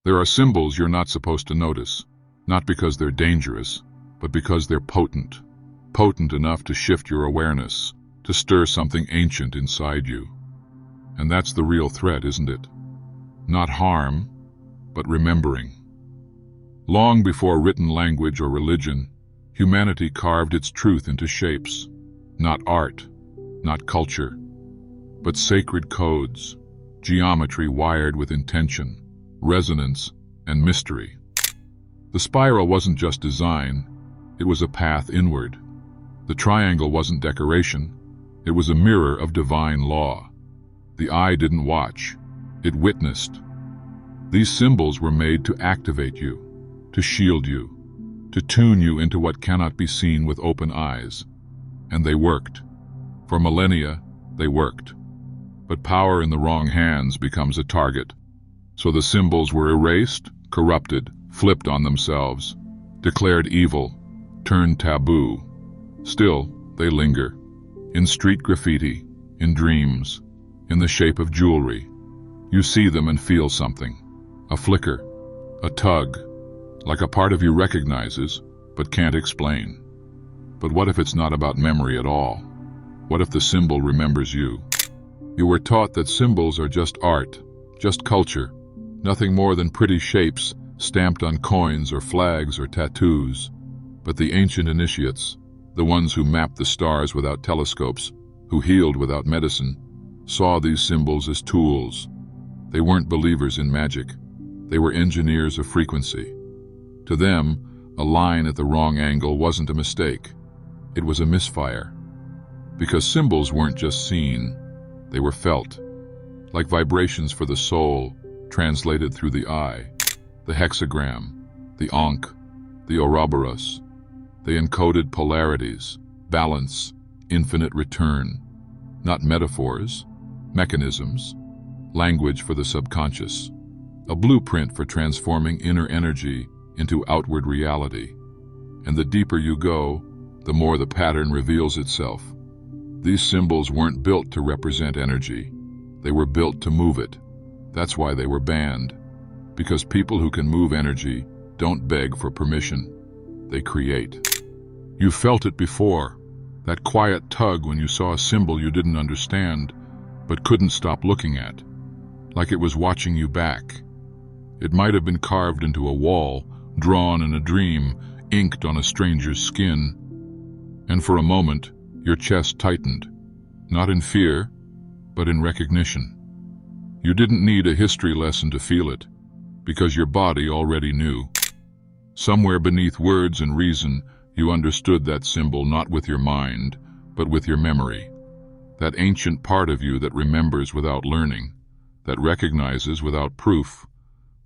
There are symbols you're not supposed to notice, not because they're dangerous, but because they're potent. Potent enough to shift your awareness, to stir something ancient inside you. And that's the real threat, isn't it? Not harm, but remembering. Long before written language or religion, humanity carved its truth into shapes. Not art, not culture, but sacred codes, geometry wired with intention, resonance, and mystery. The spiral wasn't just design, it was a path inward. The triangle wasn't decoration, it was a mirror of divine law. The eye didn't watch, it witnessed. These symbols were made to activate you, to shield you, to tune you into what cannot be seen with open eyes. And they worked. For millennia, they worked. But power in the wrong hands becomes a target. So the symbols were erased, corrupted, flipped on themselves, declared evil, turned taboo. Still, they linger. In street graffiti, in dreams, in the shape of jewelry. You see them and feel something. A flicker, a tug, like a part of you recognizes, but can't explain. But what if it's not about memory at all? What if the symbol remembers you? You were taught that symbols are just art, just culture, nothing more than pretty shapes stamped on coins or flags or tattoos. But the ancient initiates, the ones who mapped the stars without telescopes, who healed without medicine, saw these symbols as tools. They weren't believers in magic. They were engineers of frequency. To them, a line at the wrong angle wasn't a mistake. It was a misfire. Because symbols weren't just seen, they were felt, like vibrations for the soul, translated through the eye. The hexagram, the ankh, the ouroboros. They encoded polarities, balance, infinite return. Not metaphors, mechanisms, language for the subconscious. A blueprint for transforming inner energy into outward reality. And the deeper you go, the more the pattern reveals itself. These symbols weren't built to represent energy. They were built to move it. That's why they were banned. Because people who can move energy don't beg for permission. They create. You felt it before. That quiet tug when you saw a symbol you didn't understand, but couldn't stop looking at. Like it was watching you back. It might have been carved into a wall, drawn in a dream, inked on a stranger's skin. And for a moment, your chest tightened, not in fear, but in recognition. You didn't need a history lesson to feel it, because your body already knew. Somewhere beneath words and reason, you understood that symbol not with your mind, but with your memory. That ancient part of you that remembers without learning, that recognizes without proof.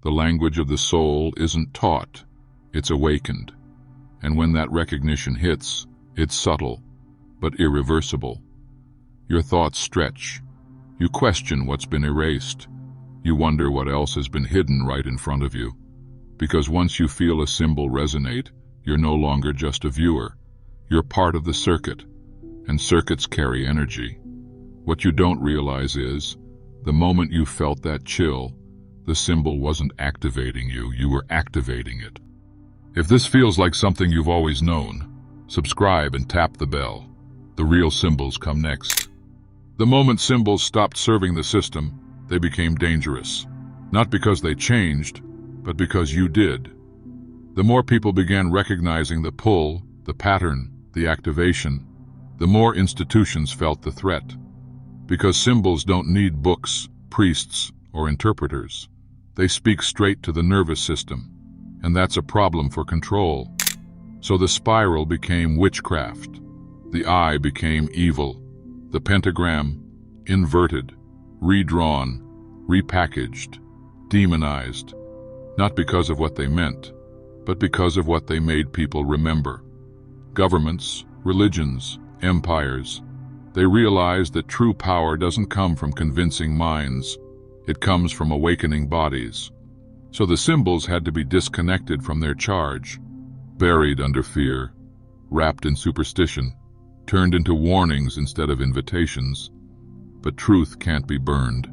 The language of the soul isn't taught, it's awakened. And when that recognition hits, it's subtle, but irreversible. Your thoughts stretch. You question what's been erased. You wonder what else has been hidden right in front of you. Because once you feel a symbol resonate, you're no longer just a viewer. You're part of the circuit, and circuits carry energy. What you don't realize is, the moment you felt that chill, the symbol wasn't activating you, you were activating it. If this feels like something you've always known, subscribe and tap the bell. The real symbols come next. The moment symbols stopped serving the system, they became dangerous. Not because they changed, but because you did. The more people began recognizing the pull, the pattern, the activation, the more institutions felt the threat. Because symbols don't need books, priests, or interpreters. They speak straight to the nervous system, and that's a problem for control. So the spiral became witchcraft. The eye became evil. The pentagram, inverted, redrawn, repackaged, demonized. Not because of what they meant, but because of what they made people remember. Governments, religions, empires, they realized that true power doesn't come from convincing minds. It comes from awakening bodies. So the symbols had to be disconnected from their charge, buried under fear, wrapped in superstition, turned into warnings instead of invitations. But truth can't be burned.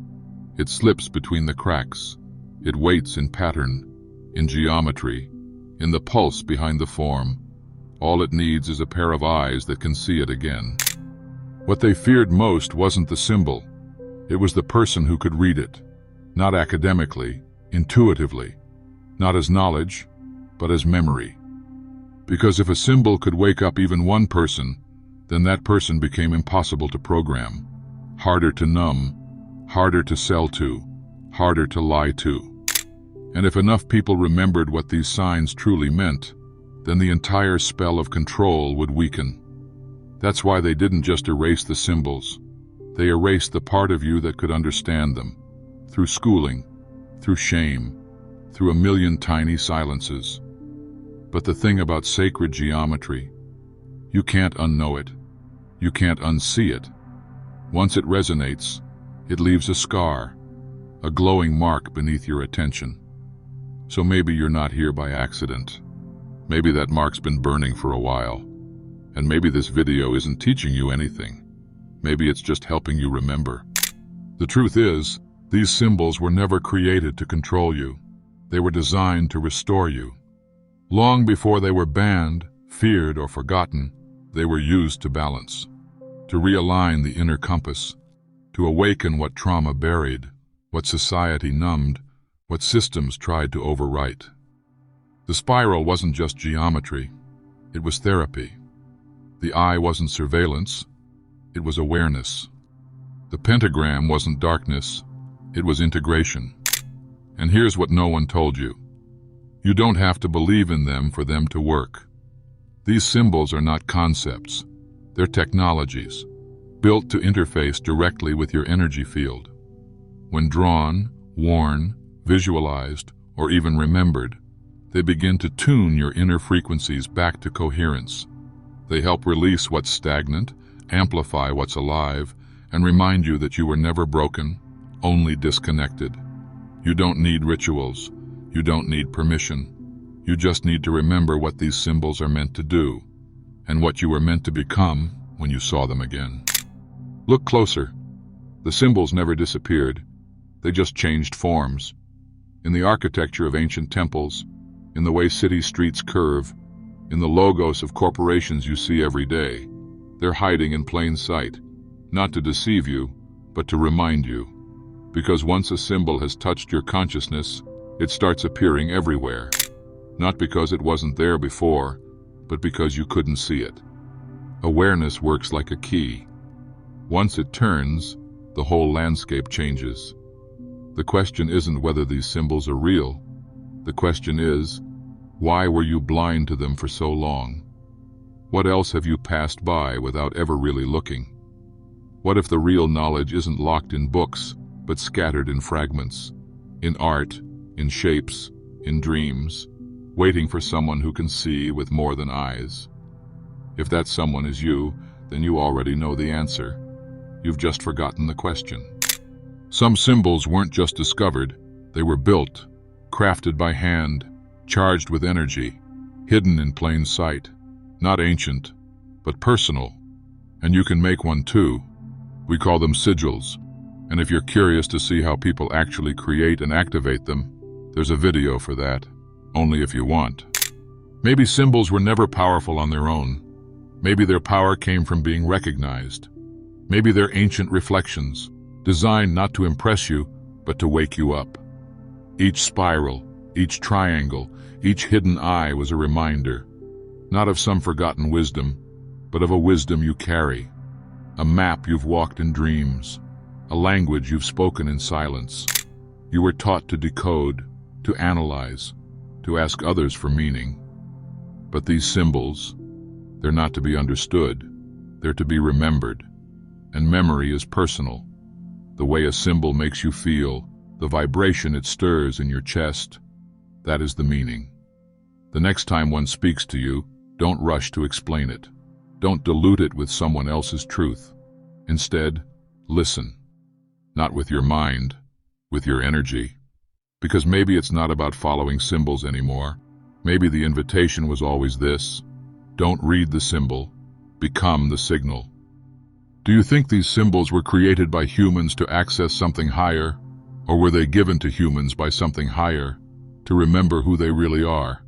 It slips between the cracks. It waits in pattern, in geometry, in the pulse behind the form. All it needs is a pair of eyes that can see it again. What they feared most wasn't the symbol. It was the person who could read it. Not academically, intuitively. Not as knowledge, but as memory. Because if a symbol could wake up even one person, then that person became impossible to program. Harder to numb, harder to sell to, harder to lie to. And if enough people remembered what these signs truly meant, then the entire spell of control would weaken. That's why they didn't just erase the symbols. They erased the part of you that could understand them, through schooling, through shame, through a million tiny silences. But the thing about sacred geometry, you can't unknow it. You can't unsee it. Once it resonates, it leaves a scar, a glowing mark beneath your attention. So maybe you're not here by accident. Maybe that mark's been burning for a while. And maybe this video isn't teaching you anything. Maybe it's just helping you remember. The truth is, these symbols were never created to control you. They were designed to restore you. Long before they were banned, feared, or forgotten, they were used to balance, to realign the inner compass, to awaken what trauma buried, what society numbed, what systems tried to overwrite. The spiral wasn't just geometry, it was therapy. The eye wasn't surveillance, it was awareness. The pentagram wasn't darkness, it was integration. And here's what no one told you. You don't have to believe in them for them to work. These symbols are not concepts, they're technologies, built to interface directly with your energy field. When drawn, worn, visualized, or even remembered, they begin to tune your inner frequencies back to coherence. They help release what's stagnant, amplify what's alive, and remind you that you were never broken, only disconnected. You don't need rituals. You don't need permission. You just need to remember what these symbols are meant to do, and what you were meant to become when you saw them again. Look closer. The symbols never disappeared. They just changed forms. In the architecture of ancient temples, in the way city streets curve, in the logos of corporations you see every day, they're hiding in plain sight, not to deceive you, but to remind you. Because once a symbol has touched your consciousness, it starts appearing everywhere. Not because it wasn't there before, but because you couldn't see it. Awareness works like a key. Once it turns, the whole landscape changes. The question isn't whether these symbols are real. The question is, why were you blind to them for so long? What else have you passed by without ever really looking? What if the real knowledge isn't locked in books, but scattered in fragments, in art, in shapes, in dreams, waiting for someone who can see with more than eyes? If that someone is you, then you already know the answer. You've just forgotten the question. Some symbols weren't just discovered, they were built, crafted by hand, charged with energy, hidden in plain sight, not ancient, but personal. And you can make one too. We call them sigils. And if you're curious to see how people actually create and activate them, there's a video for that, only if you want. Maybe symbols were never powerful on their own. Maybe their power came from being recognized. Maybe they're ancient reflections, designed not to impress you, but to wake you up. Each spiral, each triangle, each hidden eye was a reminder, not of some forgotten wisdom, but of a wisdom you carry, a map you've walked in dreams, a language you've spoken in silence. You were taught to decode, to analyze, to ask others for meaning. But these symbols, they're not to be understood, they're to be remembered. And memory is personal. The way a symbol makes you feel, the vibration it stirs in your chest, that is the meaning. The next time one speaks to you, don't rush to explain it. Don't dilute it with someone else's truth. Instead, listen. Not with your mind, with your energy. Because maybe it's not about following symbols anymore. Maybe the invitation was always this: don't read the symbol, become the signal. Do you think these symbols were created by humans to access something higher? Or were they given to humans by something higher to remember who they really are?